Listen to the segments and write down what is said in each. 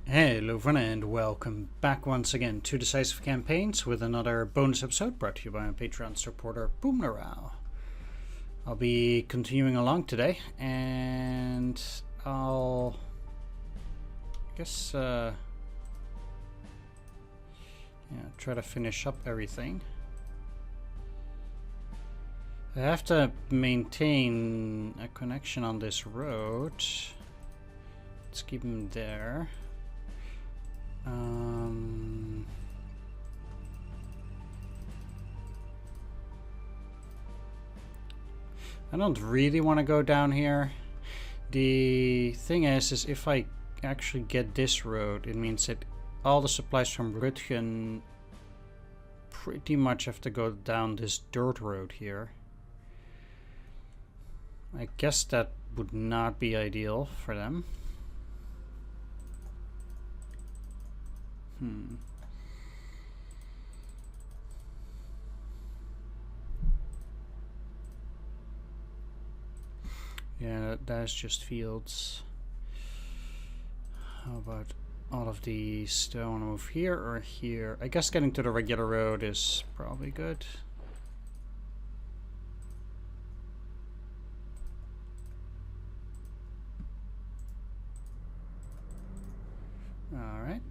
Hello everyone and welcome back once again to Decisive Campaigns with another bonus episode brought to you by my Patreon supporter Boomlerau. I'll be continuing along today and I'll try to finish up everything. I have to maintain a connection on this road. Let's keep him there. I don't really want to go down here. The thing is if I actually get this road, it means that all the supplies from Rhein pretty much have to go down this dirt road here. I guess that would not be ideal for them. Yeah, that's just fields. How about all of these? Do I want to move here or here? I guess getting to the regular road is probably good. Alright.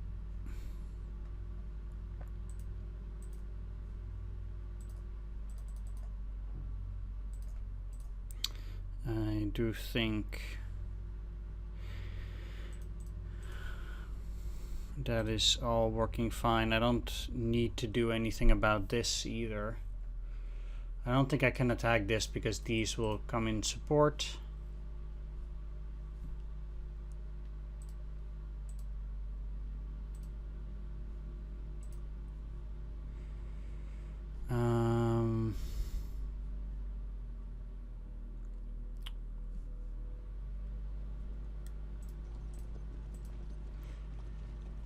I do think that is all working fine. I don't need to do anything about this either. I don't think I can attack this because these will come in support.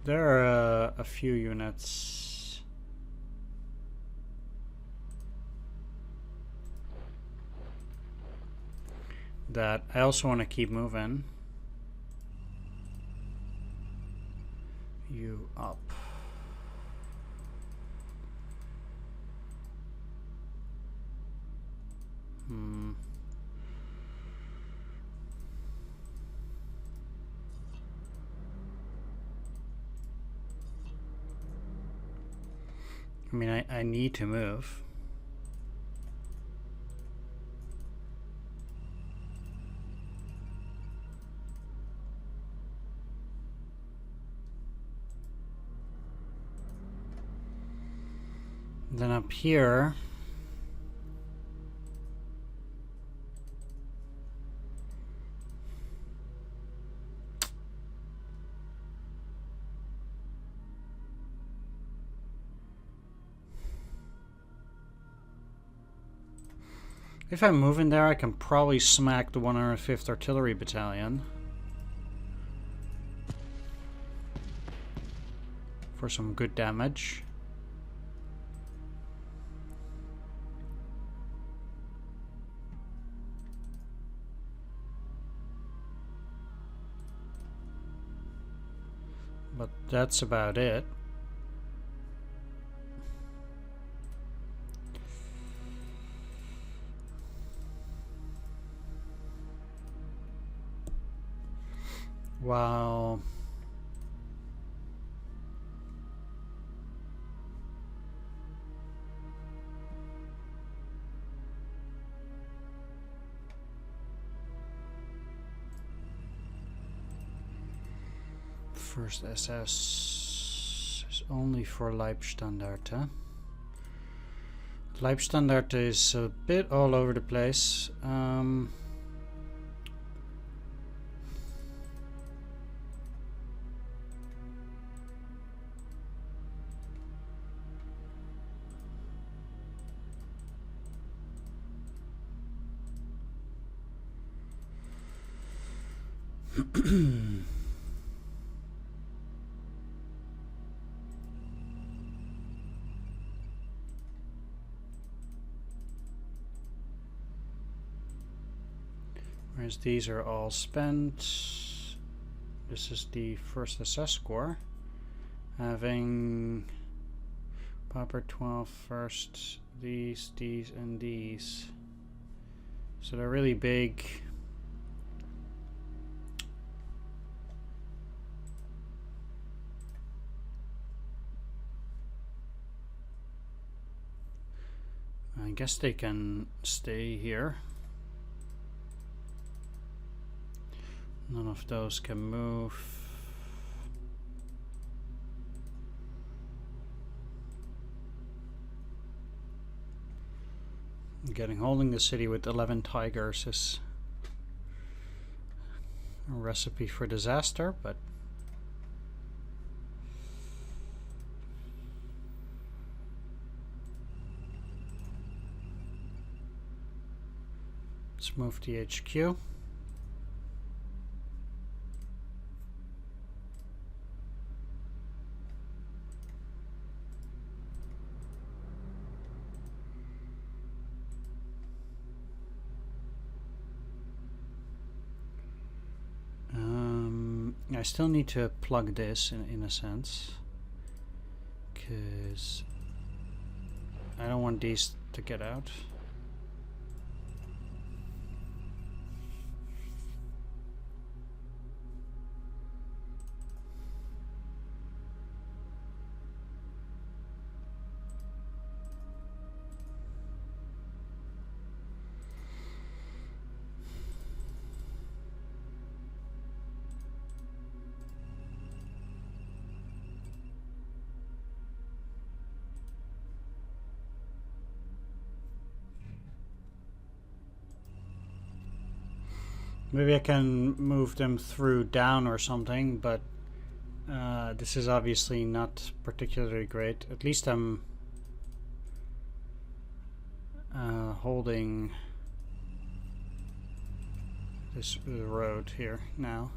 There are a few units that I also want to keep moving. You up. I mean, I need to move. Then up here, if I move in there, I can probably smack the 105th Artillery Battalion for some good damage. But that's about it. Wow. First SS is only for Leibstandarte. Leibstandarte is a bit all over the place. Whereas these are all spent. this is the first SS score. Having Pauper 12 first, these, and these. So they're really big. I guess they can stay here. None of those can move. Holding the city with 11 tigers is a recipe for disaster, but let's move the HQ. I still need to plug this in a sense, because I don't want these to get out. Maybe I can move them through down or something, but this is obviously not particularly great. At least I'm holding this road here now.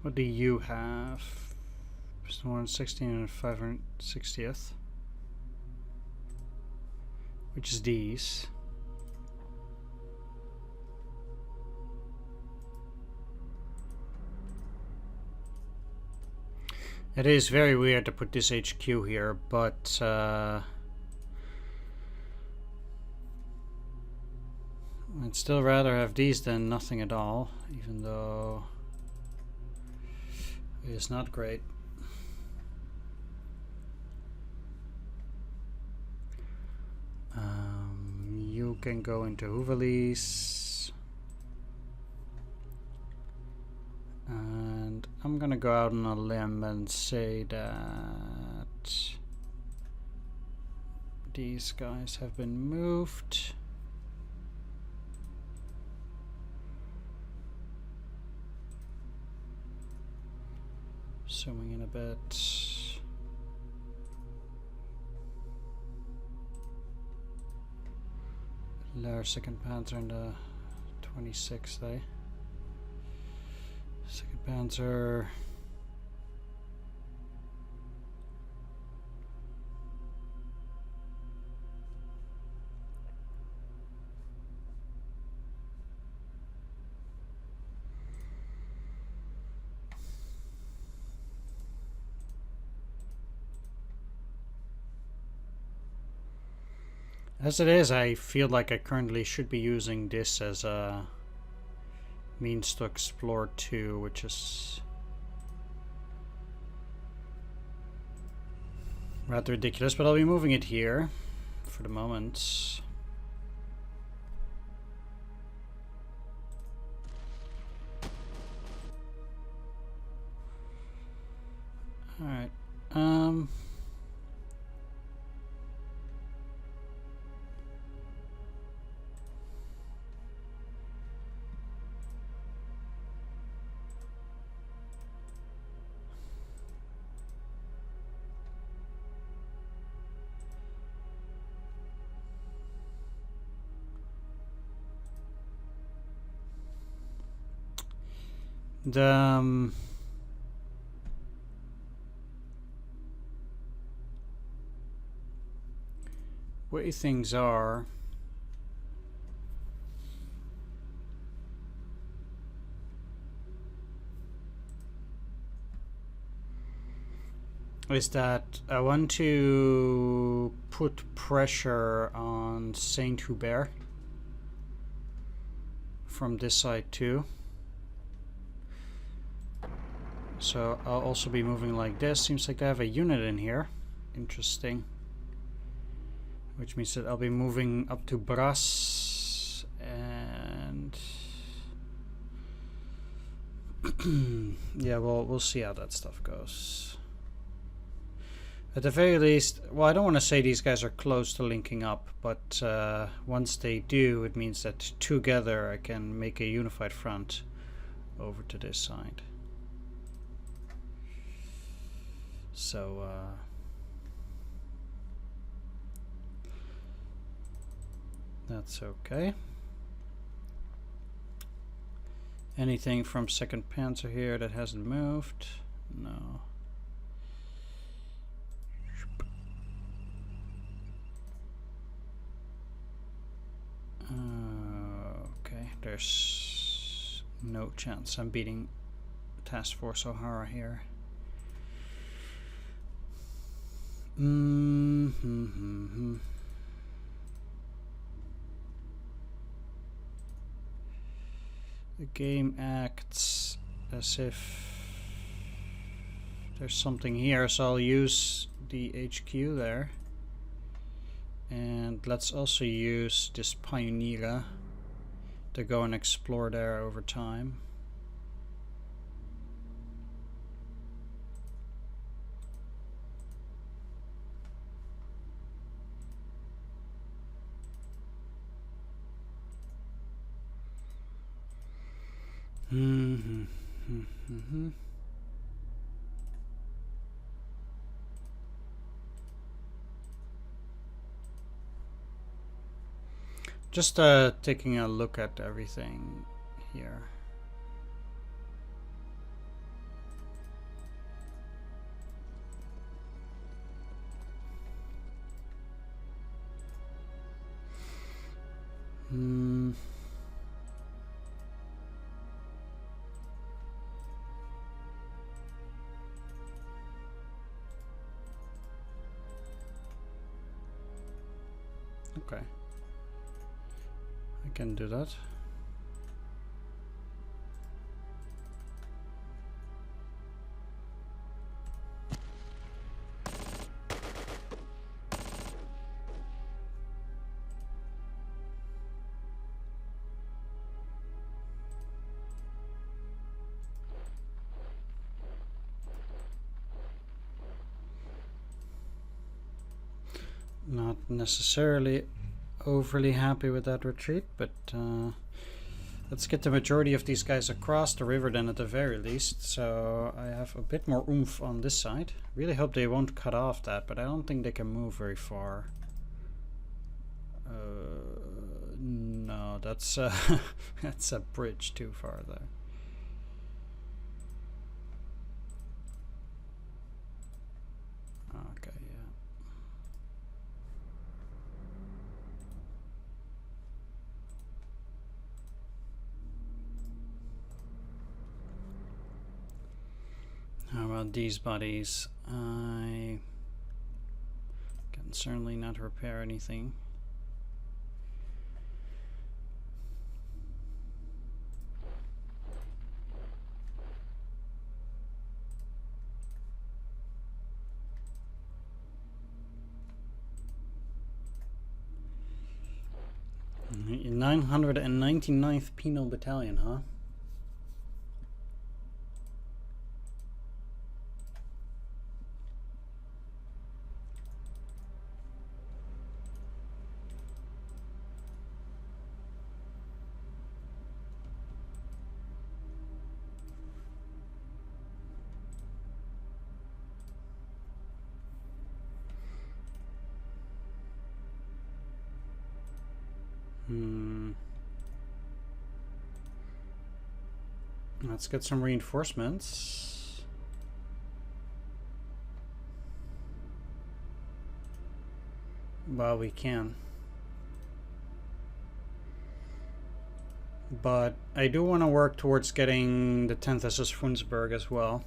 What do you have? 116 and 560th. Which is these. It is very weird to put this HQ here, but I'd still rather have these than nothing at all, even though it's not great. You can go into Hooverlies, and I'm gonna go out on a limb and say that these guys have been moved. Zooming in a bit. Lower second Panzer in the 26th, eh? Second Panzer. As it is, I feel like I currently should be using this as a means to explore too, which is rather ridiculous, but I'll be moving it here for the moment. Alright, way things are, is that I want to put pressure on Saint Hubert from this side too. So I'll also be moving like this. Seems like they have a unit in here. Interesting. Which means that I'll be moving up to Brass and yeah, we'll see how that stuff goes. At the very least, well, I don't want to say these guys are close to linking up, but once they do, it means that together I can make a unified front over to this side. So that's okay. Anything from 2nd Panzer here that hasn't moved? No. Okay, there's no chance I'm beating Task Force O'Hara here. The game acts as if there's something here, so I'll use the HQ there. And let's also use this Pioneer to go and explore there over time. Just taking a look at everything here. Okay. I can do that. Not necessarily overly happy with that retreat, but let's get the majority of these guys across the river then at the very least, so I have a bit more oomph on this side. Really hope they won't cut off that, but I don't think they can move very far. No, that's that's a bridge too far there. Okay, yeah. How about these buddies? I can certainly not repair anything. Mm, 999th Penal Battalion, huh? Let's get some reinforcements. Well, we can. But I do want to work towards getting the 10th SS Frundsberg as well.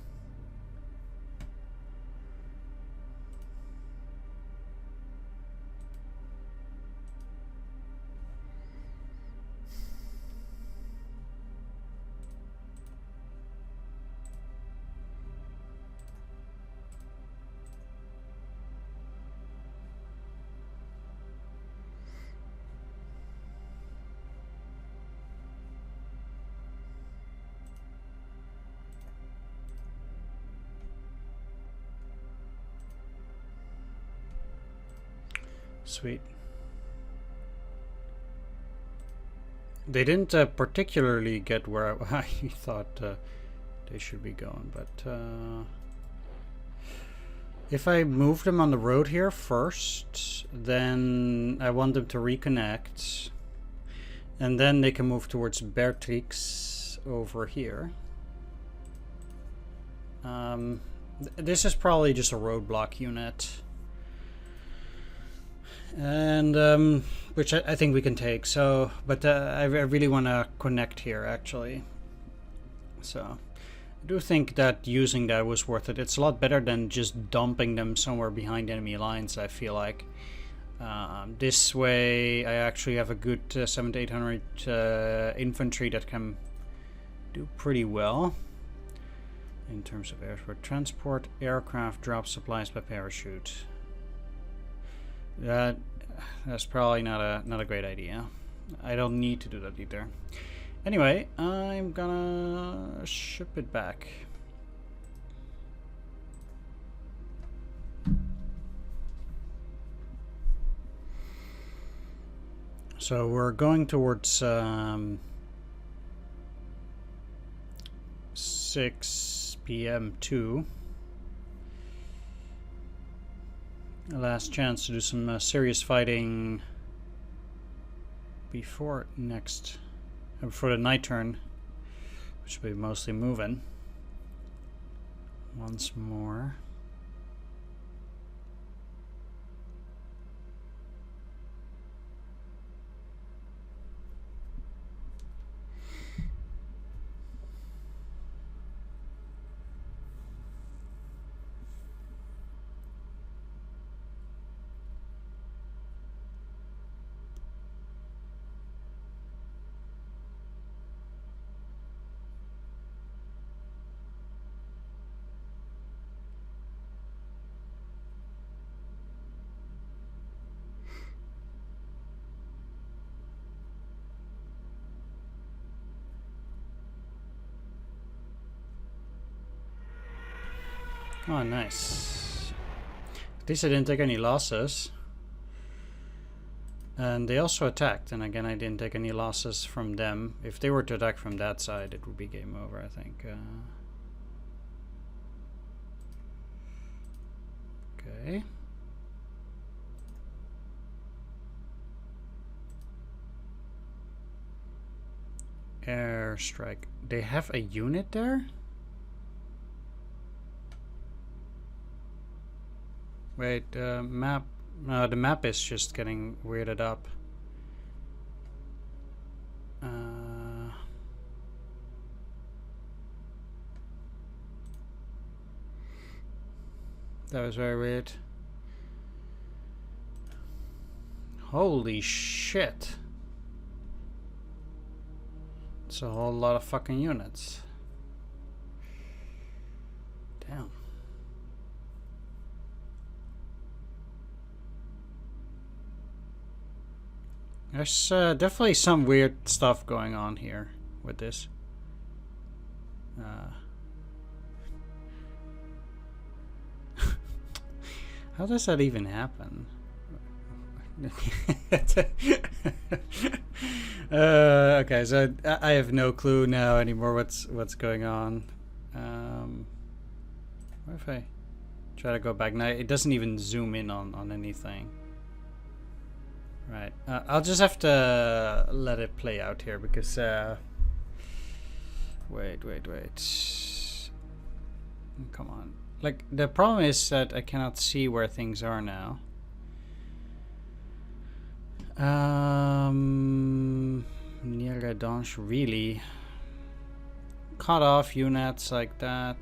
Sweet. They didn't particularly get where I thought they should be going, but if I move them on the road here first, then I want them to reconnect, and then they can move towards Beatrix over here. This is probably just a roadblock unit. And which I think we can take. So, but I really want to connect here actually. So I do think that using that was worth it. It's a lot better than just dumping them somewhere behind enemy lines, I feel like. This way I actually have a good 700 to 800 infantry that can do pretty well in terms of airport transport. Aircraft drop supplies by parachute. That's probably not a great idea. I don't need to do that either. Anyway, I'm gonna ship it back. So we're going towards 6 p.m. too. Last chance to do some serious fighting before the night turn, which will be mostly moving. Once more. Oh, nice. At least I didn't take any losses. And they also attacked, and again I didn't take any losses from them. If they were to attack from that side, it would be game over, I think. Okay. Airstrike. They have a unit there? Wait, map. No, the map is just getting weirded up. That was very weird. Holy shit. It's a whole lot of fucking units. Damn. There's definitely some weird stuff going on here with this. How does that even happen? Okay, so I have no clue now anymore what's going on. What if I try to go back now? It doesn't even zoom in on anything. Right, I'll just have to let it play out here because wait. Come on. Like, the problem is that I cannot see where things are now. Near Ardennes, really? Cut off units like that.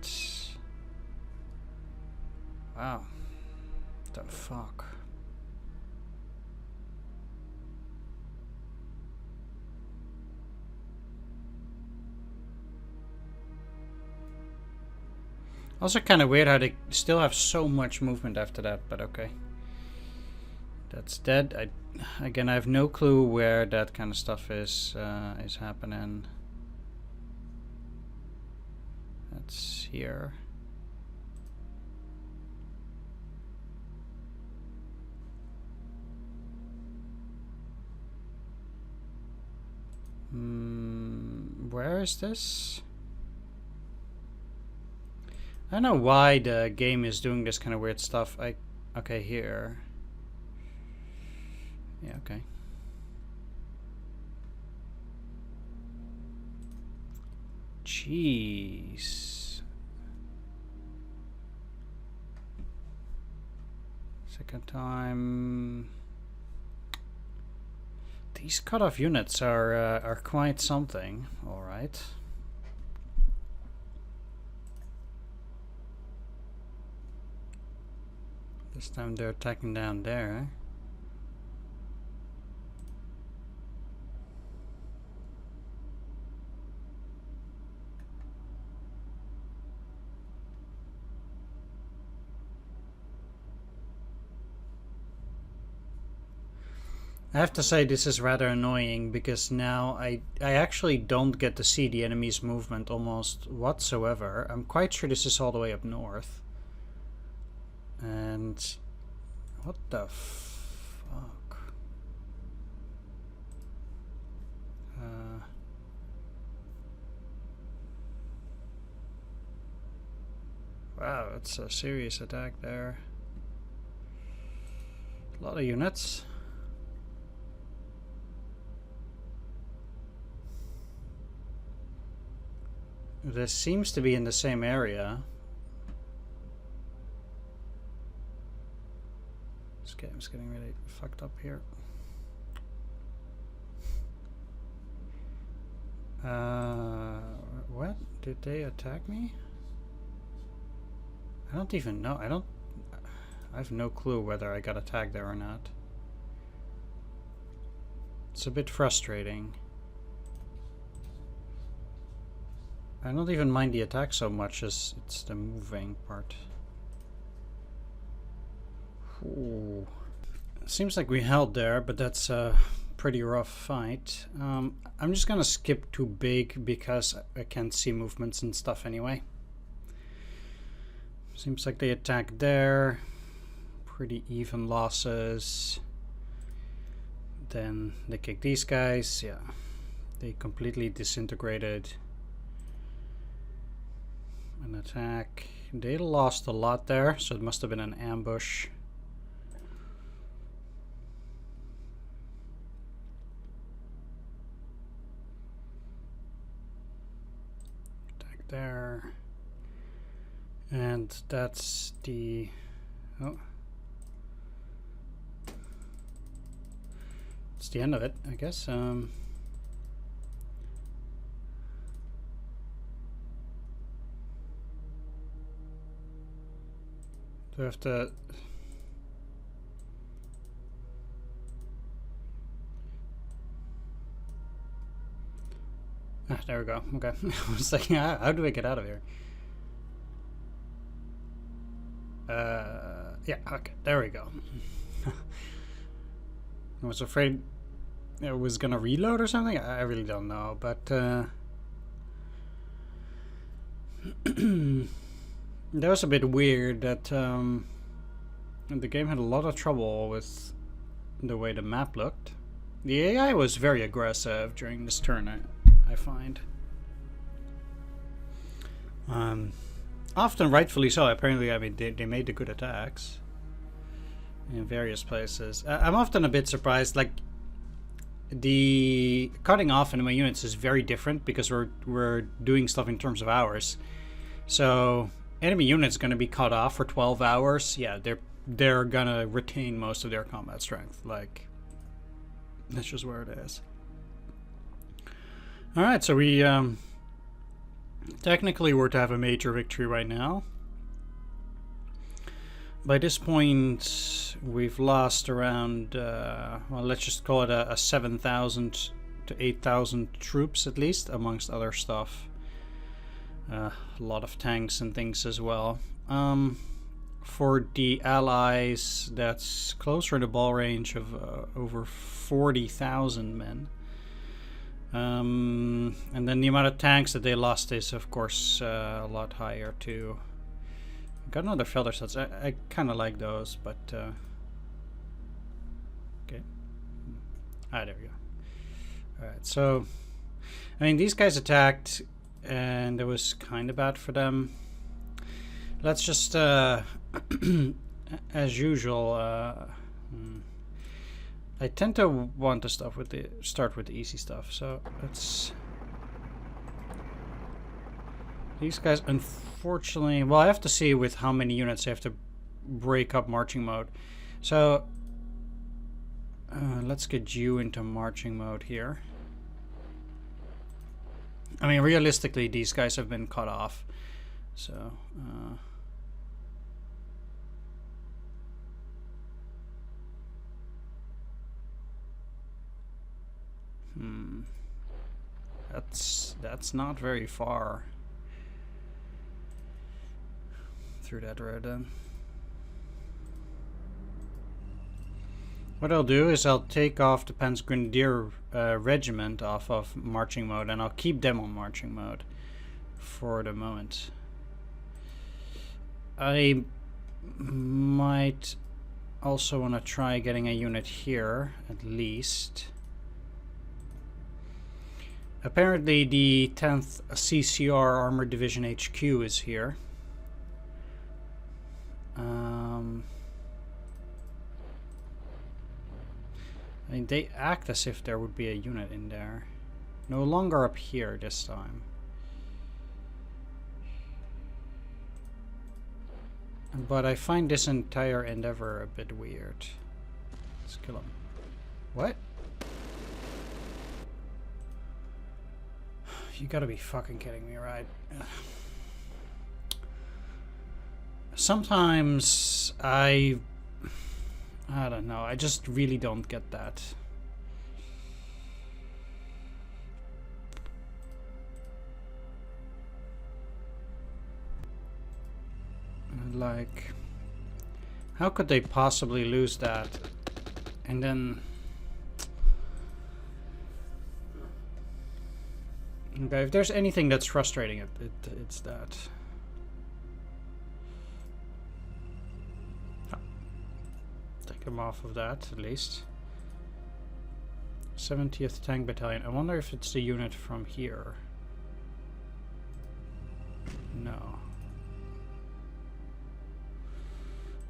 Wow. What the fuck? Also kind of weird how they still have so much movement after that, but okay. That's dead. Again, I have no clue where that kind of stuff is happening. That's here. Where is this? I don't know why the game is doing this kind of weird stuff. Okay, here. Yeah, okay. Jeez. Second time. These cut-off units are quite something. All right. This time they're attacking down there. I have to say this is rather annoying because now I actually don't get to see the enemy's movement almost whatsoever. I'm quite sure this is all the way up north. And what the fuck? Wow, it's a serious attack there. A lot of units. This seems to be in the same area. This game's getting really fucked up here. What? Did they attack me? I don't even know. I have no clue whether I got attacked there or not. It's a bit frustrating. I don't even mind the attack so much as it's the moving part. Ooh. Seems like we held there, but that's a pretty rough fight. I'm just gonna skip too big because I can't see movements and stuff anyway. Seems like they attacked there. Pretty even losses. Then they kicked these guys. Yeah, they completely disintegrated. An attack. They lost a lot there, so it must have been an ambush. Attack there. And that's the... Oh. It's the end of it, I guess. Do I have to... Ah, there we go. Okay. I was like, how do I get out of here? Yeah, okay. There we go. I was afraid it was gonna reload or something. I really don't know, but that was a bit weird that the game had a lot of trouble with the way the map looked. The AI was very aggressive during this turn, I find. Often rightfully so. Apparently, I mean, they made the good attacks in various places. I'm often a bit surprised, like, the cutting off enemy units is very different because we're doing stuff in terms of hours. So enemy units going to be cut off for 12 hours. Yeah, they're gonna retain most of their combat strength. Like, That's just where it is. Alright, so we technically were to have a major victory right now. By this point, we've lost around, well, let's just call it a 7,000 to 8,000 troops at least, amongst other stuff. A lot of tanks and things as well. For the allies, that's closer to ball range of over 40,000 men. And then the amount of tanks that they lost is, of course, a lot higher too. Got another feather sets. I kind of like those, but okay. Ah, there we go. All right, so I mean, these guys attacked, and it was kind of bad for them. Let's just, as usual, I tend to want to start with the easy stuff. So let's. These guys, unfortunately, well, I have to see with how many units I have to break up marching mode. So let's get you into marching mode here. I mean, realistically, these guys have been cut off. So that's not very far through that road then. What I'll do is I'll take off the Panzer Grenadier regiment off of marching mode, and I'll keep them on marching mode for the moment. I might also want to try getting a unit here at least. Apparently the 10th CCR Armored Division HQ is here. I mean, they act as if there would be a unit in there. No longer up here this time. But I find this entire endeavor a bit weird. Let's kill him. What? You gotta be fucking kidding me, right? Sometimes I don't know, I just really don't get that. Like, how could they possibly lose that? And then... Okay, if there's anything that's frustrating, it's that. Take them off of that, at least. 70th Tank Battalion. I wonder if it's the unit from here. No.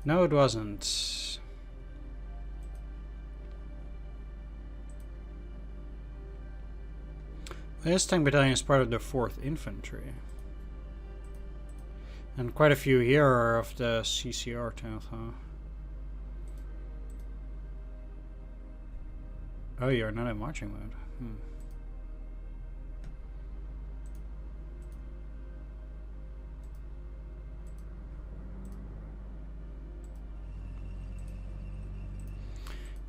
No, it wasn't. This Tank Battalion is part of the 4th Infantry. And quite a few here are of the CCR tank, huh? Oh, you're not in marching mode.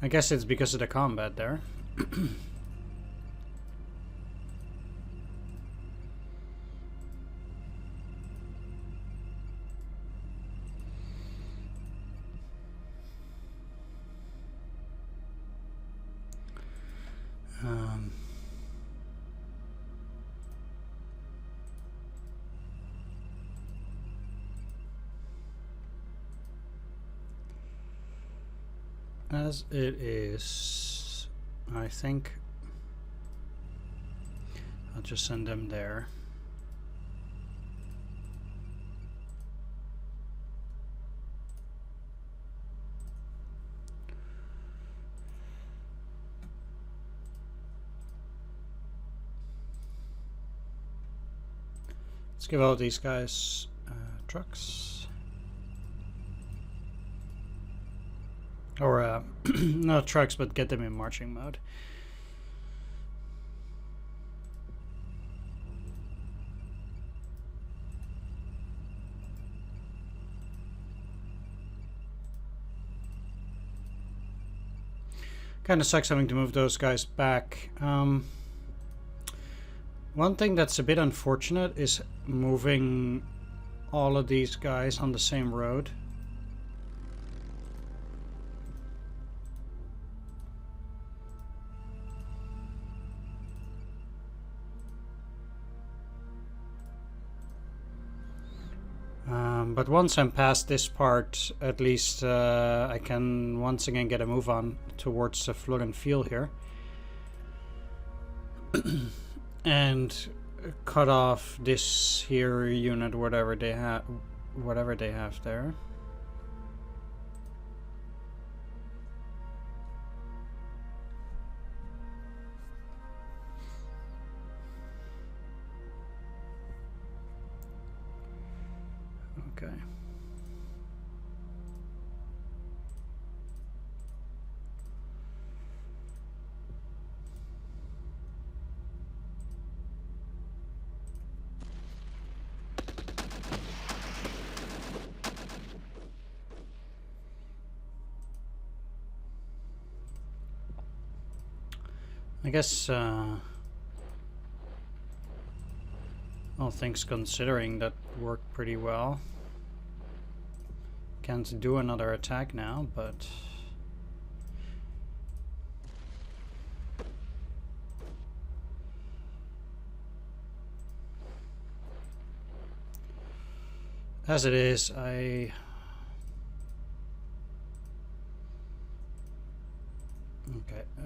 I guess it's because of the combat there. As it is, I think I'll just send them there. Let's give all these guys trucks. Or not trucks, but get them in marching mode. Kind of sucks having to move those guys back. One thing that's a bit unfortunate is moving all of these guys on the same road. But once I'm past this part, at least I can once again get a move on towards the Florian Field here. And cut off this here unit, whatever they have there. Okay. I guess all things considering, that worked pretty well. Can't do another attack now, but as it is, okay,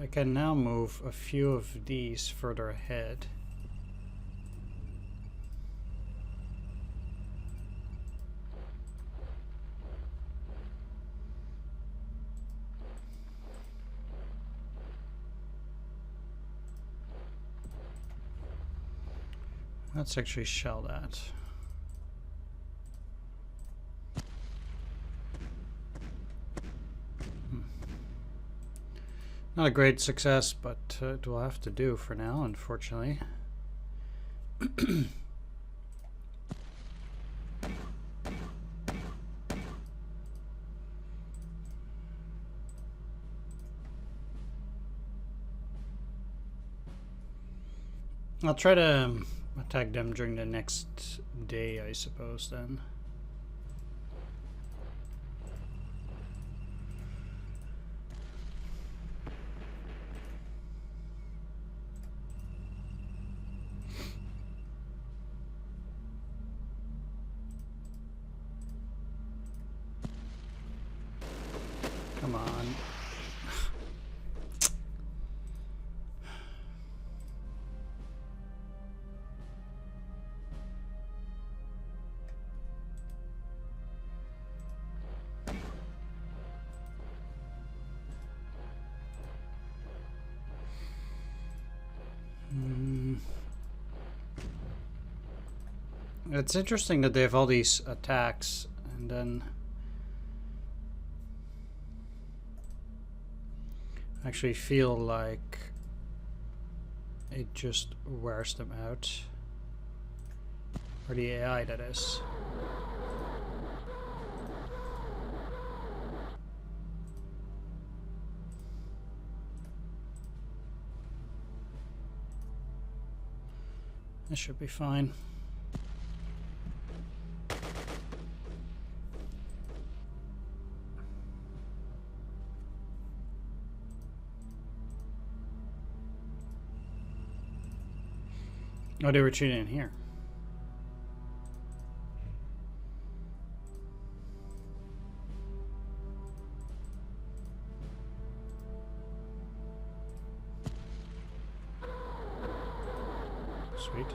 I can now move a few of these further ahead. Let's actually shell that. Not a great success, but it will have to do for now, unfortunately. I'll try to attack them during the next day, I suppose, then. Come on. It's interesting that they have all these attacks and then actually feel like it just wears them out. Or the AI, that is. This should be fine. Oh, they were retreating in here. Sweet.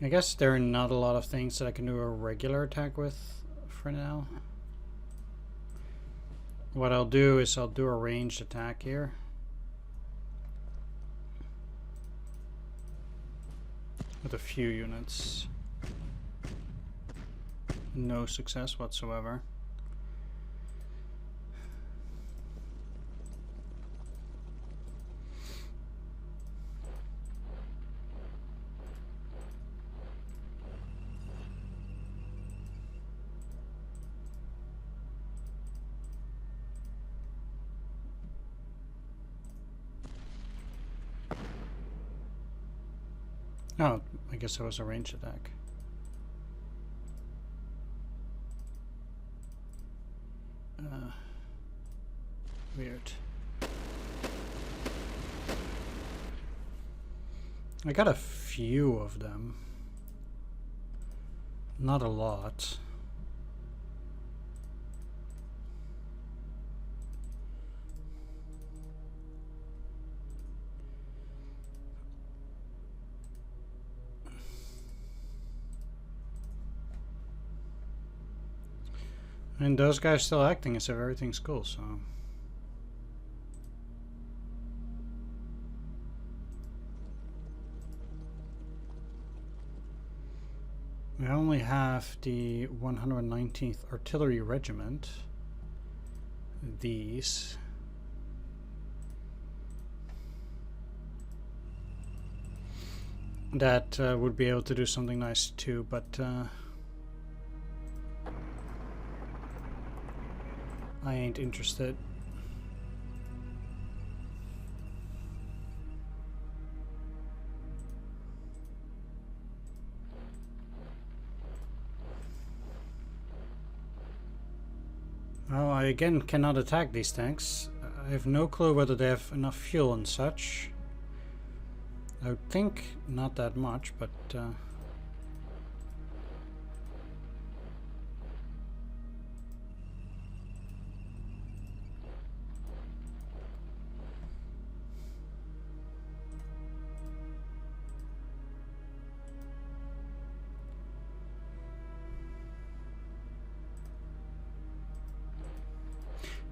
I guess there are not a lot of things that I can do a regular attack with for now. What I'll do is I'll do a ranged attack here. With a few units. No success whatsoever. Oh, I guess it was a ranged attack. Weird. I got a few of them. Not a lot. And those guys still acting as if everything's cool, so... We only have the 119th Artillery Regiment. These. That would be able to do something nice too, but... I ain't interested. Well, I again cannot attack these tanks. I have no clue whether they have enough fuel and such. I would think not that much, but...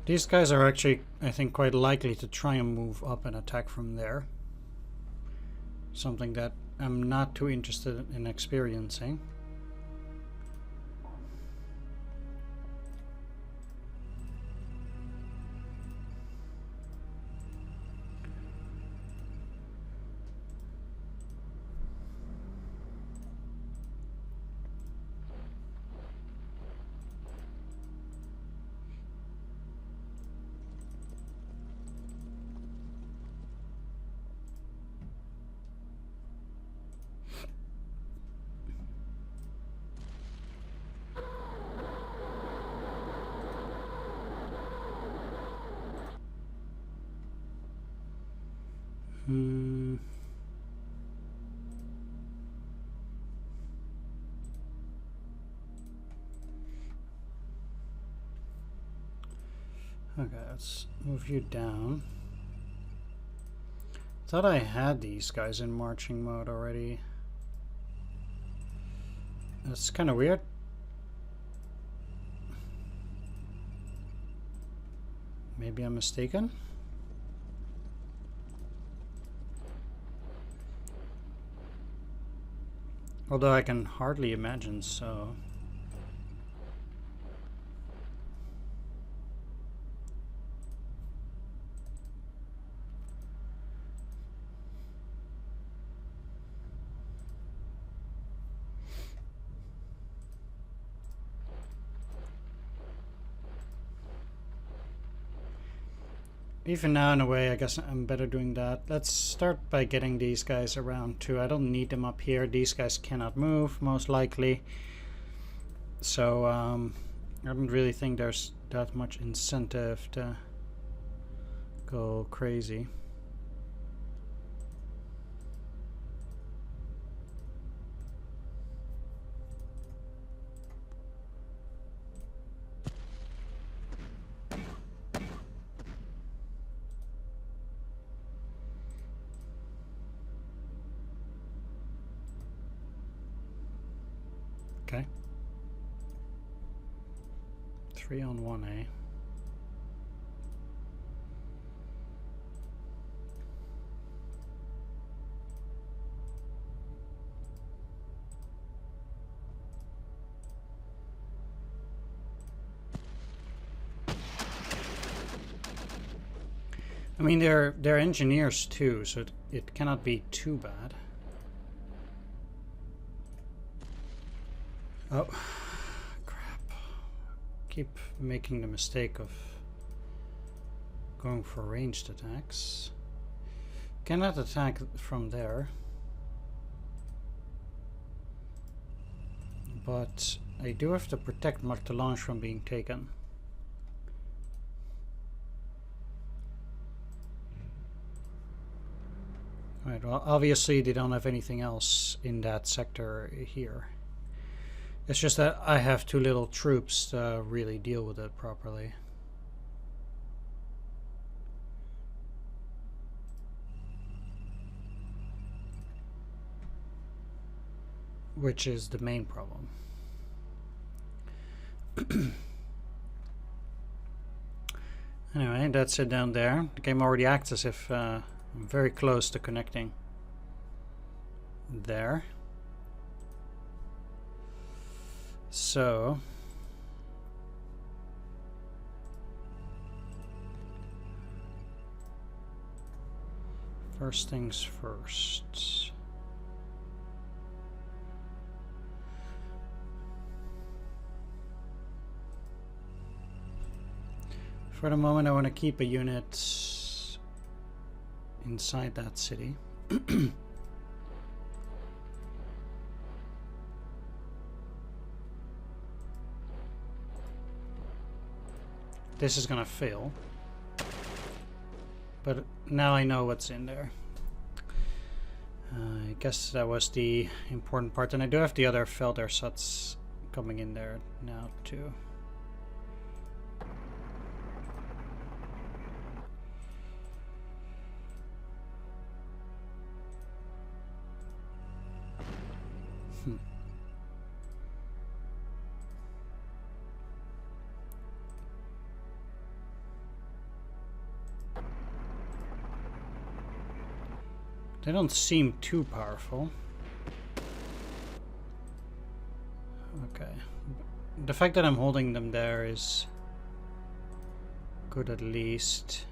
These guys are actually, I think, quite likely to try and move up and attack from there. Something that I'm not too interested in experiencing. Okay, let's move you down. Thought I had these guys in marching mode already. That's kind of weird. Maybe I'm mistaken. Although I can hardly imagine so. Even now, in a way, I guess I'm better doing that. Let's start by getting these guys around too. I don't need them up here. These guys cannot move, most likely. So, I don't really think there's that much incentive to go crazy. Okay. 3 on 1, eh? I mean, they're engineers too, so it cannot be too bad. Oh, crap. Keep making the mistake of going for ranged attacks. Cannot attack from there. But I do have to protect Martelange from being taken. Right, well, obviously they don't have anything else in that sector here. It's just that I have too little troops to really deal with it properly. Which is the main problem. Anyway, that's it down there. The game already acts as if I'm very close to connecting there. So first things first. For the moment, I want to keep a unit inside that city. This is gonna fail, but now I know what's in there. I guess that was the important part, and I do have the other Feldersats coming in there now too. They don't seem too powerful. Okay. The fact that I'm holding them there is good at least.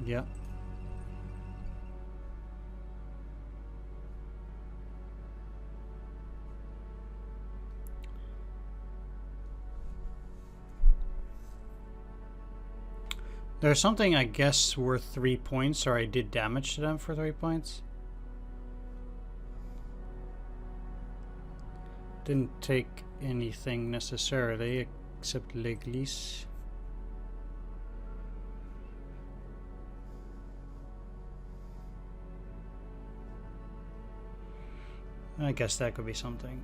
Yeah. There's something, I guess, worth 3 points, or I did damage to them for 3 points. Didn't take anything necessarily, except L'Église. I guess that could be something.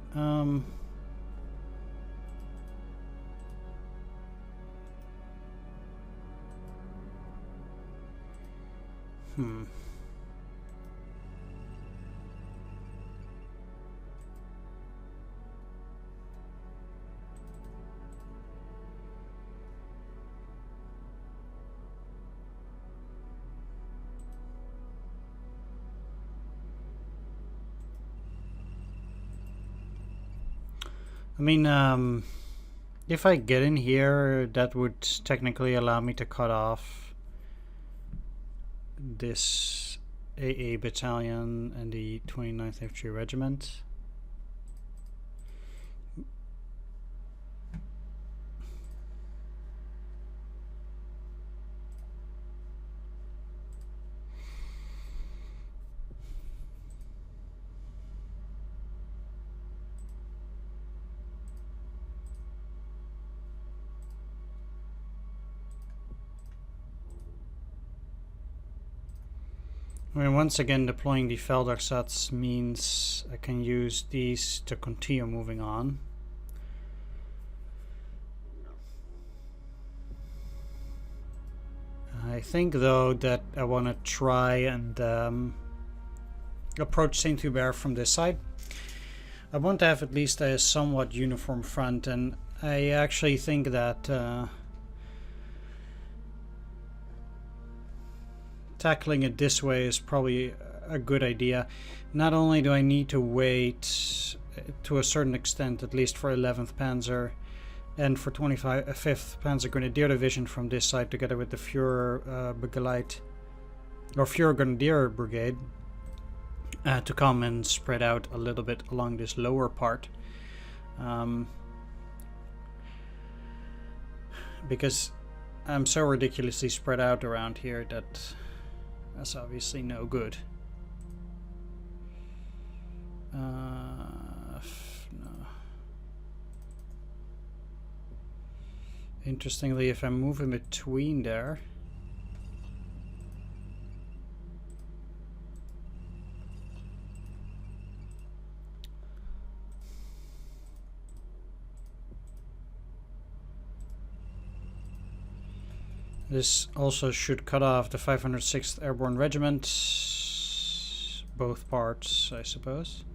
I mean, if I get in here, that would technically allow me to cut off this AA battalion and the 29th Infantry Regiment. I mean, once again, deploying the Feldersats means I can use these to continue moving on. I think, though, that I want to try and approach Saint-Hubert from this side. I want to have at least a somewhat uniform front, and I actually think that tackling it this way is probably a good idea. Not only do I need to wait to a certain extent, at least for 11th Panzer and for 5th Panzer Grenadier Division from this side, together with the Führer Begleit or Führer Grenadier Brigade, to come and spread out a little bit along this lower part. Because I'm so ridiculously spread out around here that that's obviously no good. No. Interestingly, if I move in between there, this also should cut off the 506th Airborne Regiment, both parts, I suppose.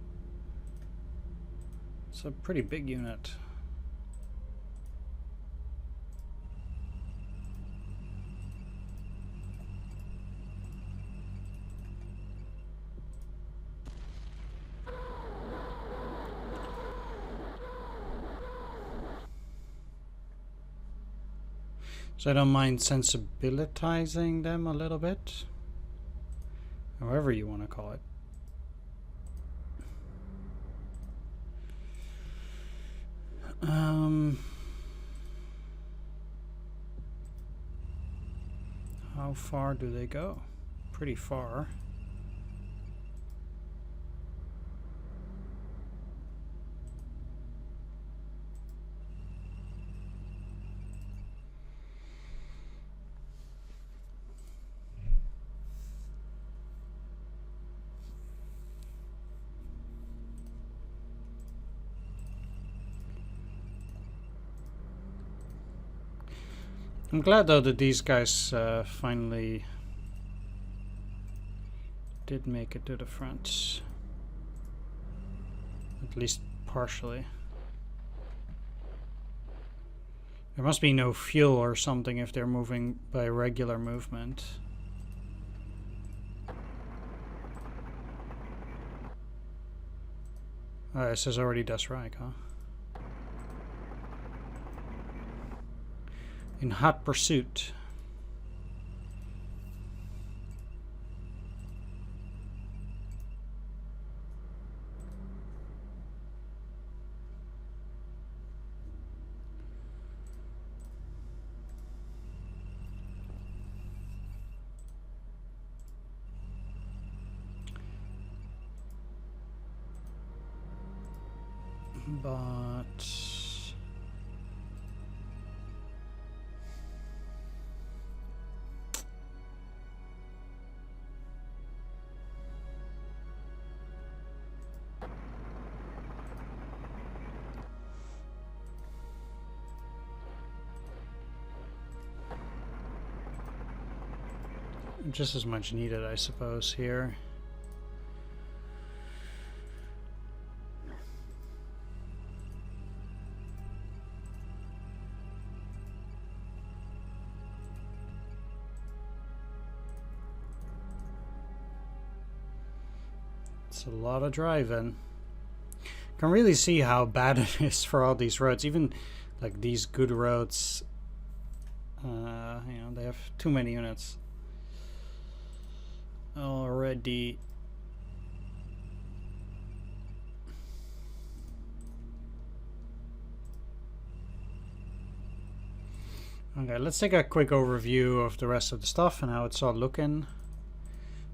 It's a pretty big unit. So I don't mind sensibilitizing them a little bit, however you want to call it. How far do they go? Pretty far. I'm glad, though, that these guys finally did make it to the front. At least partially. There must be no fuel or something if they're moving by regular movement. Oh, it says already Das Reich, huh? In hot pursuit. But just as much needed, I suppose, here. It's a lot of driving. Can really see how bad it is for all these roads. Even like these good roads, you know, they have too many units already. Okay, let's take a quick overview of the rest of the stuff and how it's all looking.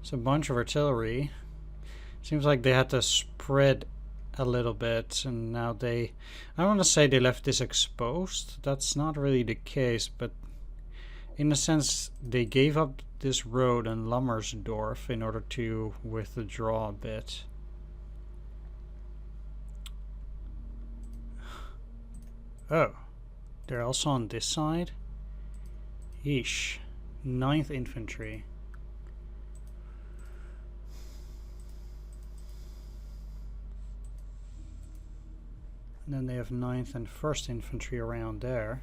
It's a bunch of artillery. Seems like they had to spread a little bit, and now I don't want to say they left this exposed. That's not really the case, but in a sense they gave up this road and Lammersdorf in order to withdraw a bit. Oh, they're also on this side? Yeesh. 9th Infantry. And then they have 9th and 1st Infantry around there.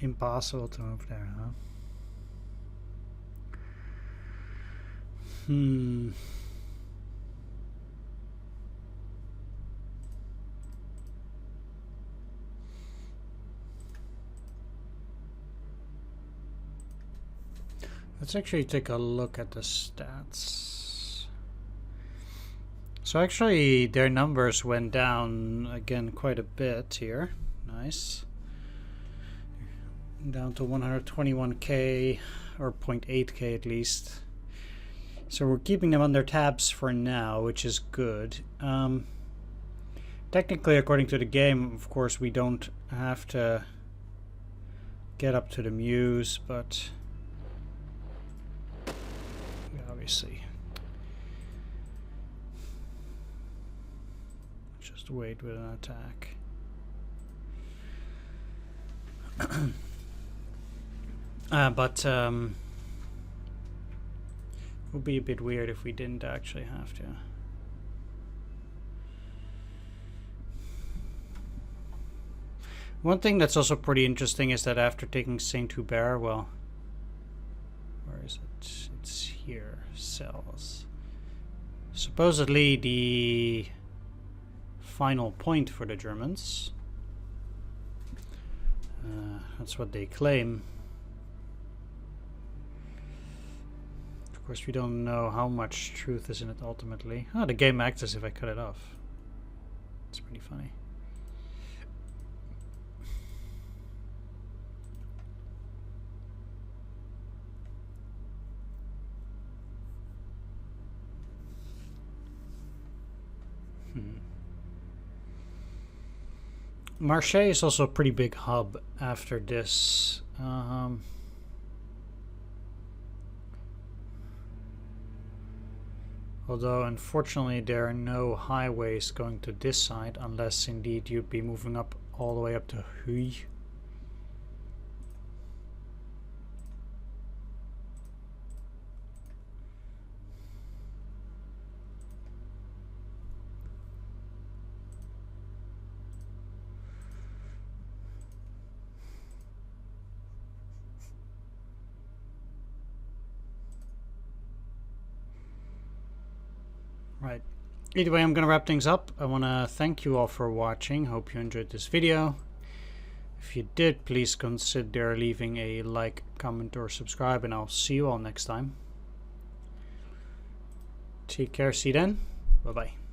Impossible to move there, huh? Let's actually take a look at the stats. So actually their numbers went down again quite a bit here. Nice. Down to 121k or 0.8k at least. So we're keeping them under tabs for now, which is good. Technically, according to the game, of course, we don't have to get up to the Muse, but obviously just wait with an attack. But it would be a bit weird if we didn't actually have to. One thing that's also pretty interesting is that after taking Saint-Hubert, well, where is it? It's here, cells. Supposedly the final point for the Germans. That's what they claim. Of course, we don't know how much truth is in it ultimately. Oh, the game acts as if I cut it off. It's pretty funny. Marseille is also a pretty big hub after this. Although unfortunately there are no highways going to this side unless indeed you'd be moving up all the way up to Rhein. Right. Either way, I'm going to wrap things up. I want to thank you all for watching. Hope you enjoyed this video. If you did, please consider leaving a like, comment, or subscribe, and I'll see you all next time. Take care. See you then. Bye-bye.